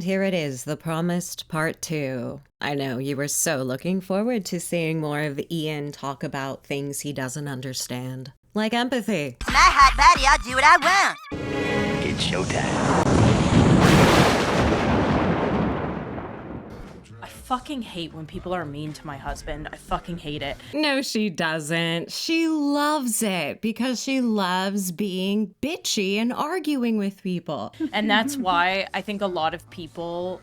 And here it is, the promised part 2. I know, you were so looking forward to seeing more of Ian talk about things he doesn't understand. Like empathy. It's my hot body, I'll do what I want. It's showtime. I fucking hate when people are mean to my husband. I fucking hate it. No, she doesn't. She loves it because she loves being bitchy and arguing with people. And that's why I think a lot of people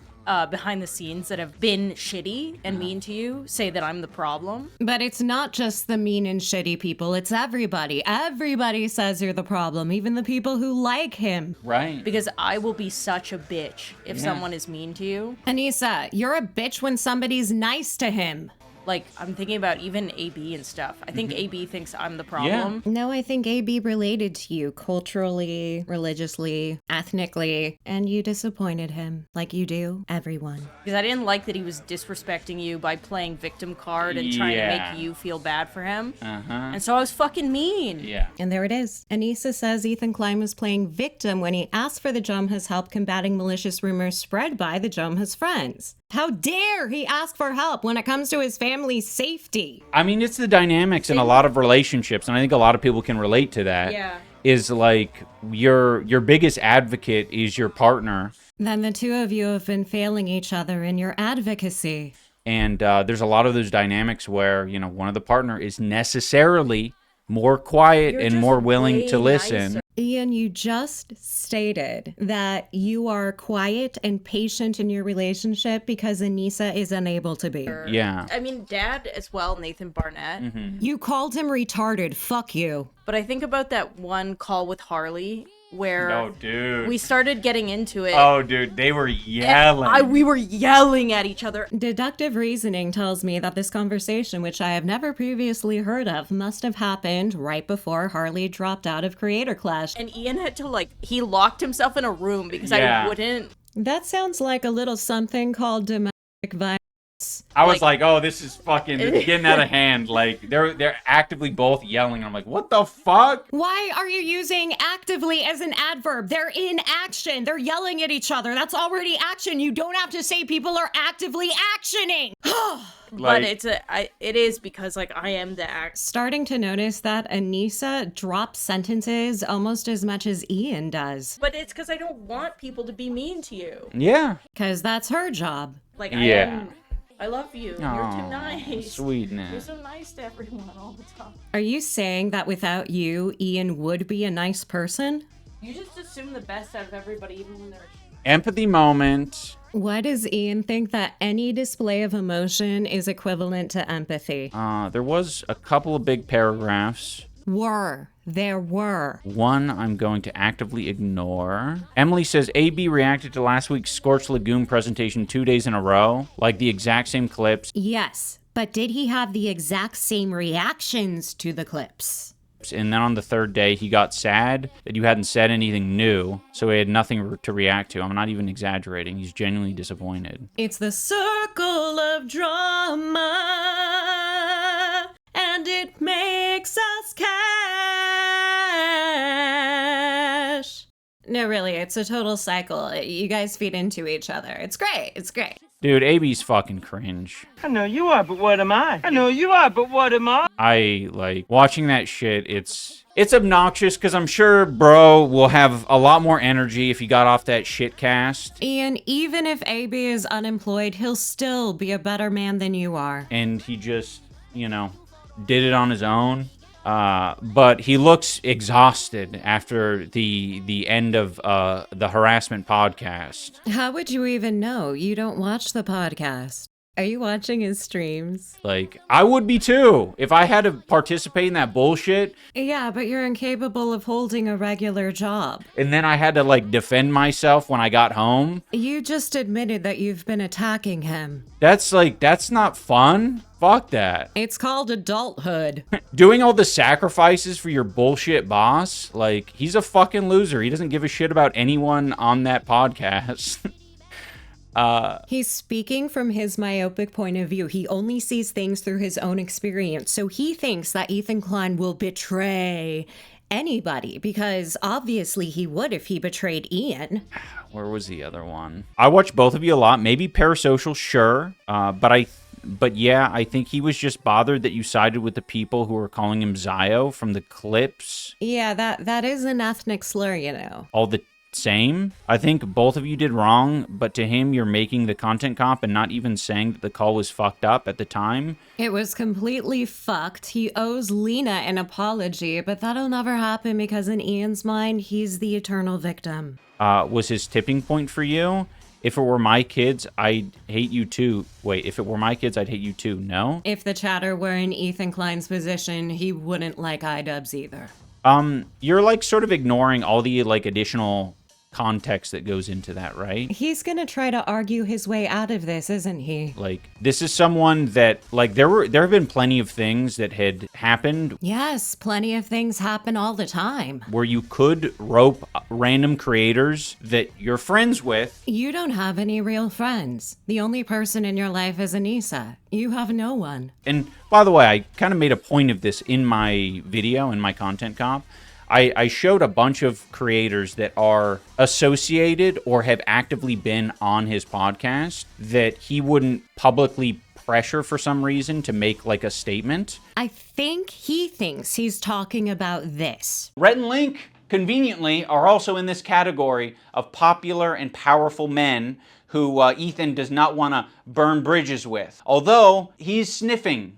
behind the scenes that have been shitty and mean to you say that I'm the problem. But it's not just the mean and shitty people, it's everybody. Everybody says you're the problem, even the people who like him. Right. Because I will be such a bitch if someone is mean to you. Anisa, you're a bitch when somebody's nice to him. Like, I'm thinking about even AB and stuff. I think AB thinks I'm the problem. Yeah. No, I think AB related to you culturally, religiously, ethnically, and you disappointed him, like you do everyone. Because I didn't like that he was disrespecting you by playing victim card and trying to make you feel bad for him. And so I was fucking mean. Yeah. And there it is. Anisa says Ethan Klein was playing victim when he asked for the Jomha's help combating malicious rumors spread by the Jomha's friends. How dare he ask for help when it comes to his family's safety? I mean, it's the dynamics in a lot of relationships, and I think a lot of people can relate to that. Yeah. Is like your biggest advocate is your partner. Then the two of you have been failing each other in your advocacy. And there's a lot of those dynamics where, you know, one of the partner is necessarily more quiet You're and just more willing to way listen. nicer. Ian, you just stated that you are quiet and patient in your relationship because Anisa is unable to be. Yeah. I mean, Dad as well, Nathan Barnett. You called him retarded. Fuck you. But I think about that one call with Harley where Oh, dude. we started getting into it. Oh, dude, they were yelling. We were yelling at each other. Deductive reasoning tells me that this conversation, which I have never previously heard of, must have happened right before Harley dropped out of Creator Clash. And Ian had to, he locked himself in a room because Yeah. I wouldn't. That sounds like a little something called domestic violence. I was like, oh, this is fucking getting out of hand. Like, they're actively both yelling. I'm like, what the fuck? Why are you using actively as an adverb? They're in action. They're yelling at each other. That's already action. You don't have to say people are actively actioning. But it is because I am the act. Starting to notice that Anisa drops sentences almost as much as Ian does. But it's because I don't want people to be mean to you. Yeah. Because that's her job. I love you. You're too Aw, nice. Sweetness. You're so nice to everyone all the time. Are you saying that without you, Ian would be a nice person? You just assume the best out of everybody, even when they're. Empathy moment. Why does Ian think that any display of emotion is equivalent to empathy? There was a couple of big paragraphs. There were. One I'm going to actively ignore. Emily says AB reacted to last week's Scorched Lagoon presentation 2 days in a row, like the exact same clips. Yes, but did he have the exact same reactions to the clips? And then on the third day, he got sad that you hadn't said anything new, so he had nothing to react to. I'm not even exaggerating. He's genuinely disappointed. It's the circle of drama, and it makes us cash. No, really, it's a total cycle. You guys feed into each other. It's great. It's great. Dude, AB's fucking cringe. I know you are, but what am I? I know you are, but what am I? I like watching that shit. It's obnoxious because I'm sure bro will have a lot more energy if he got off that shit cast. Ian, even if AB is unemployed, he'll still be a better man than you are. And he just, did it on his own. But he looks exhausted after the end of the harassment podcast. How would you even know? You don't watch the podcast. Are you watching his streams? Like, I would be too if I had to participate in that bullshit. Yeah, but you're incapable of holding a regular job. And then I had to defend myself when I got home. You just admitted that you've been attacking him. That's not fun. Fuck that. It's called adulthood. Doing all the sacrifices for your bullshit boss, he's a fucking loser. He doesn't give a shit about anyone on that podcast. He's speaking from his myopic point of view. He only sees things through his own experience. So he thinks that Ethan Klein will betray anybody, because obviously he would if he betrayed Ian. Where was the other one? I watch both of you a lot. Maybe parasocial, sure. But yeah, I think he was just bothered that you sided with the people who were calling him Zio from the clips. Yeah, that is an ethnic slur, you know. All the same. I think both of you did wrong, but to him, you're making the content comp and not even saying that the call was fucked up at the time. It was completely fucked. He owes Lena an apology, but that'll never happen because in Ian's mind, he's the eternal victim. Was his tipping point for you? If it were my kids, I'd hate you too. Wait, if it were my kids, I'd hate you too. No? If the chatter were in Ethan Klein's position, he wouldn't like iDubbbz either. You're like sort of ignoring all the like additional context that goes into that, right? He's gonna try to argue his way out of this, isn't he? Like, this is someone that, like, there have been plenty of things that had happened. Yes, plenty of things happen all the time. Where you could rope random creators that you're friends with. You don't have any real friends. The only person in your life is Anisa. You have no one. And by the way, I kind of made a point of this in my video, in my content comp. I showed a bunch of creators that are associated or have actively been on his podcast that he wouldn't publicly pressure for some reason to make like a statement. I think he thinks he's talking about this. Rhett and Link, conveniently, are also in this category of popular and powerful men who Ethan does not want to burn bridges with. Although he's sniffing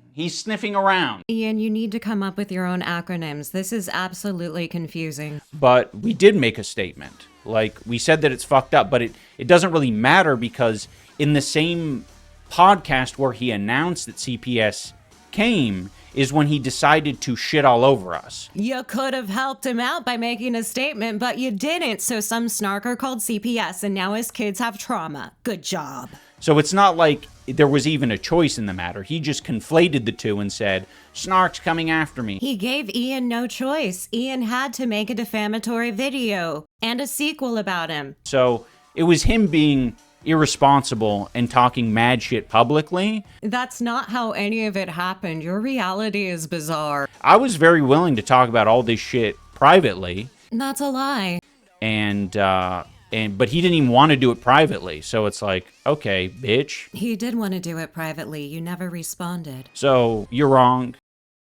around. Ian, you need to come up with your own acronyms. This is absolutely confusing. But we did make a statement. Like, we said that it's fucked up, but it doesn't really matter because in the same podcast where he announced that CPS came is when he decided to shit all over us. You could have helped him out by making a statement, but you didn't. So some snarker called CPS and now his kids have trauma. Good job. So it's not like there was even a choice in the matter. He just conflated the two and said, Snark's coming after me. He gave Ian no choice. Ian had to make a defamatory video and a sequel about him. So it was him being irresponsible and talking mad shit publicly. That's not how any of it happened. Your reality is bizarre. I was very willing to talk about all this shit privately. That's a lie. But he didn't even want to do it privately. So it's like, okay, bitch. He did want to do it privately. You never responded. So you're wrong.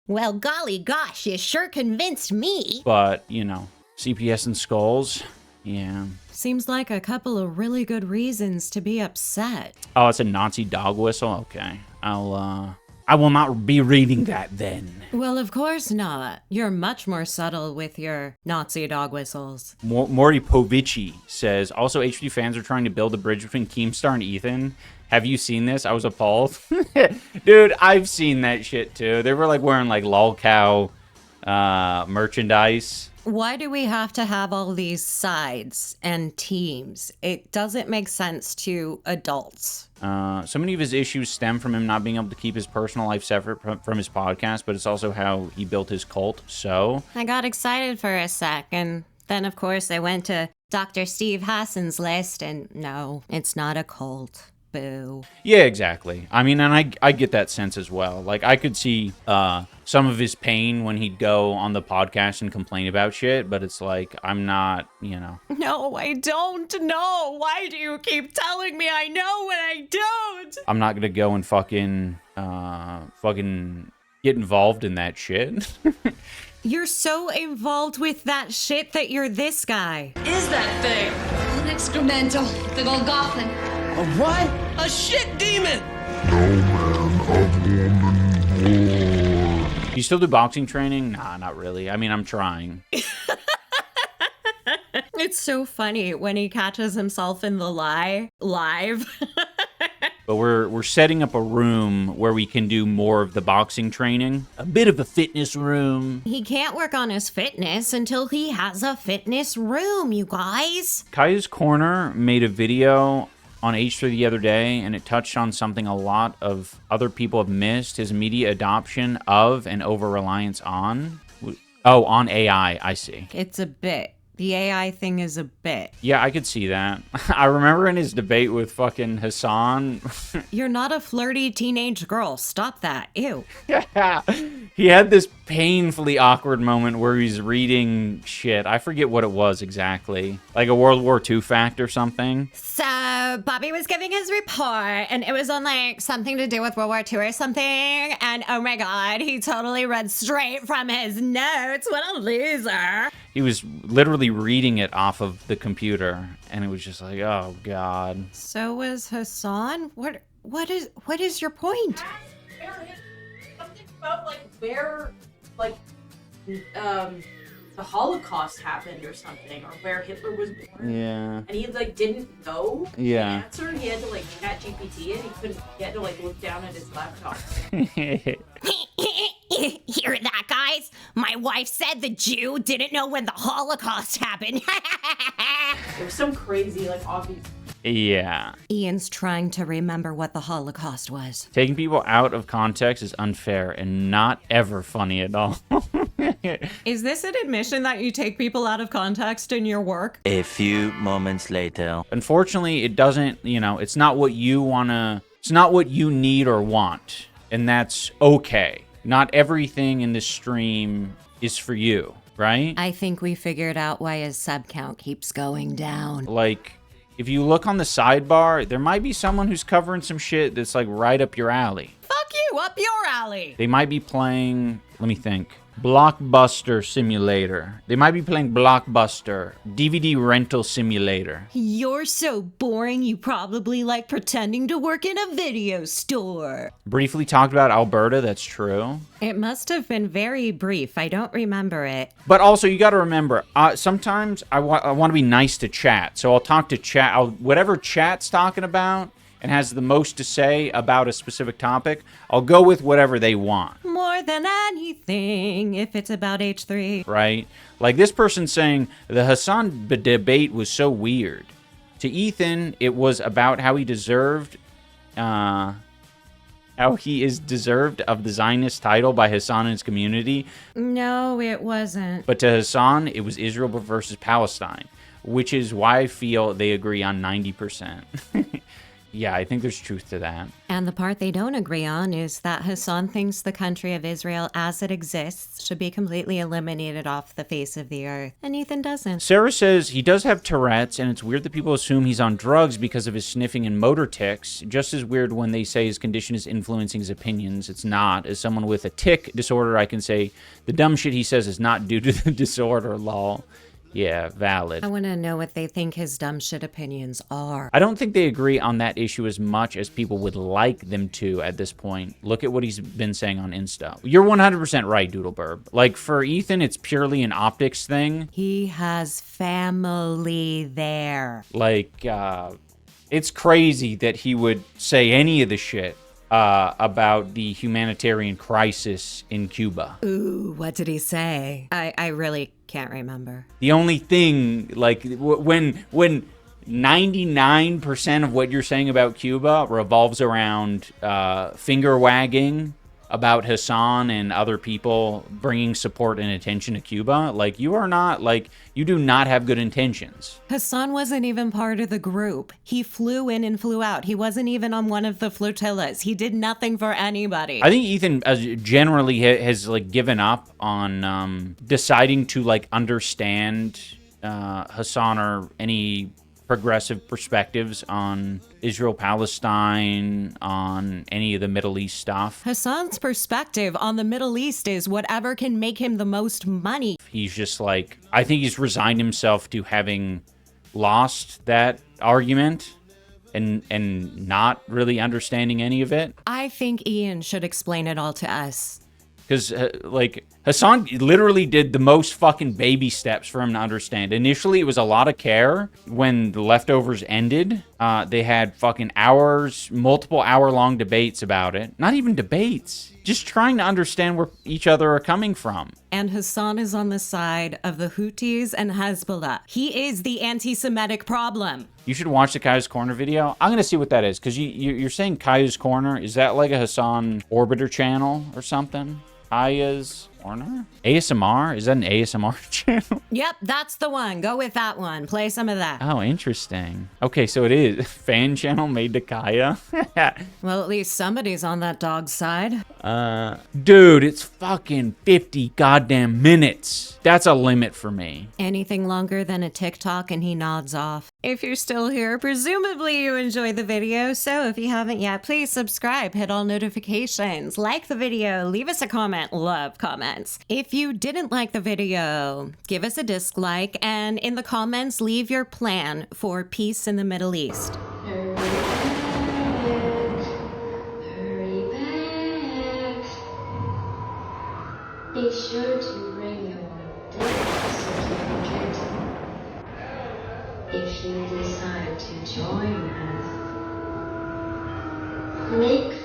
Well, golly gosh, you sure convinced me. But, you know, CPS and skulls, yeah. Seems like a couple of really good reasons to be upset. Oh, it's a Nazi dog whistle? Okay. I will not be reading that then. Well, of course not. You're much more subtle with your Nazi dog whistles. Morty Povici says, also HD fans are trying to build a bridge between Keemstar and Ethan. Have you seen this? I was appalled. Dude, I've seen that shit too. They were like wearing like lolcow merchandise. Why do we have to have all these sides and teams? It doesn't make sense to adults. So many of his issues stem from him not being able to keep his personal life separate from his podcast, but it's also how he built his cult, so... I got excited for a sec, and then, of course, I went to Dr. Steve Hassan's list, and no, it's not a cult. Boo. Yeah, exactly. I mean, and I get that sense as well. Like, I could see some of his pain when he'd go on the podcast and complain about shit, but it's like, I'm not, you know. No, I don't know. Why do you keep telling me I know when I don't? I'm not gonna go and fucking get involved in that shit. You're so involved with that shit that you're this guy. Is that thing? An excremental, the Golgothan. A what? A shit demon! You still do boxing training? Nah, not really. I mean, I'm trying. It's so funny when he catches himself in the lie live. But we're setting up a room where we can do more of the boxing training. A bit of a fitness room. He can't work on his fitness until he has a fitness room, you guys. Kaya's Corner made a video on H3 the other day, and it touched on something a lot of other people have missed, his media adoption of and over-reliance on. Oh, on AI, I see. It's a bit The AI thing is a bit. Yeah, I could see that. I remember in his debate with fucking Hassan. You're not a flirty teenage girl. Stop that. Ew. He had this painfully awkward moment where he's reading shit. I forget what it was exactly. Like a World War II fact or something. So Bobby was giving his report, and it was on like something to do with World War II or something. And oh my God, he totally read straight from his notes. What a loser. He was literally reading it off of the computer, and it was just like, oh God. So was Hassan? What is your point? Something about where the Holocaust happened or something, or where Hitler was born. Yeah. And he didn't know Yeah. the answer. He had to chat GPT it. He had to look down at his laptop. Hear that, guys? My wife said the Jew didn't know when the Holocaust happened. It was some crazy, obvious. Yeah. Ian's trying to remember what the Holocaust was. Taking people out of context is unfair and not ever funny at all. Is this an admission that you take people out of context in your work? A few moments later. Unfortunately, it doesn't, it's not what you it's not what you need or want. And that's okay. Not everything in this stream is for you, right? I think we figured out why his sub count keeps going down. If you look on the sidebar, there might be someone who's covering some shit that's right up your alley. Fuck you, up your alley. They might be playing, let me think, Blockbuster Simulator. They might be playing Blockbuster, DVD Rental Simulator. You're so boring, you probably like pretending to work in a video store. Briefly talked about Alberta, that's true. It must have been very brief. I don't remember it. But also, you got to remember, sometimes I want to be nice to chat. So I'll talk to chat, whatever chat's talking about and has the most to say about a specific topic, I'll go with whatever they want. More than anything, if it's about H3. Right? Like this person saying, the Hassan debate was so weird. To Ethan, it was about how he deserved, how he is deserved of the Zionist title by Hassan and his community. No, it wasn't. But to Hassan, it was Israel versus Palestine, which is why I feel they agree on 90%. Yeah, I think there's truth to that. And the part they don't agree on is that Hassan thinks the country of Israel as it exists should be completely eliminated off the face of the earth. And Ethan doesn't. Sarah says he does have Tourette's, and it's weird that people assume he's on drugs because of his sniffing and motor tics. Just as weird when they say his condition is influencing his opinions. It's not. As someone with a tic disorder, I can say the dumb shit he says is not due to the disorder, lol. Yeah, valid. I want to know what they think his dumb shit opinions are. I don't think they agree on that issue as much as people would like them to at this point. Look at what he's been saying on Insta. You're 100% right, Doodleburb. For Ethan, it's purely an optics thing. He has family there. It's crazy that he would say any of the shit about the humanitarian crisis in Cuba. Ooh, what did he say? I really can't remember. The only thing, when 99% of what you're saying about Cuba revolves around finger wagging about Hassan and other people bringing support and attention to Cuba, you do not have good intentions. Hassan wasn't even part of the group. He flew in and flew out. He wasn't even on one of the flotillas. He did nothing for anybody. I think Ethan generally has given up on deciding to understand Hassan or any progressive perspectives on Israel-Palestine, on any of the Middle East stuff. Hassan's perspective on the Middle East is whatever can make him the most money. He's just I think he's resigned himself to having lost that argument and not really understanding any of it. I think Ian should explain it all to us. Because, Hassan literally did the most fucking baby steps for him to understand. Initially, it was a lot of care. When the leftovers ended, they had fucking multiple hour-long debates about it. Not even debates. Just trying to understand where each other are coming from. And Hassan is on the side of the Houthis and Hezbollah. He is the anti-Semitic problem. You should watch the Kaya's Corner video. I'm going to see what that is. Because you're saying Kaya's Corner. Is that like a Hassan Orbiter channel or something? Aya's Warner? ASMR? Is that an ASMR channel? Yep, that's the one. Go with that one. Play some of that. Oh, interesting. Okay, so it is fan channel made to Kaya. Well, at least somebody's on that dog's side. Dude, it's fucking 50 goddamn minutes. That's a limit for me. Anything longer than a TikTok and he nods off. If you're still here, presumably you enjoyed the video. So if you haven't yet, please subscribe, hit all notifications, like the video, leave us a comment. Love comments. If you didn't like the video, give us a dislike, and in the comments, leave your plan for peace in the Middle East. Hurry back. Be sure to bring your death certificate. If you decide to join us, click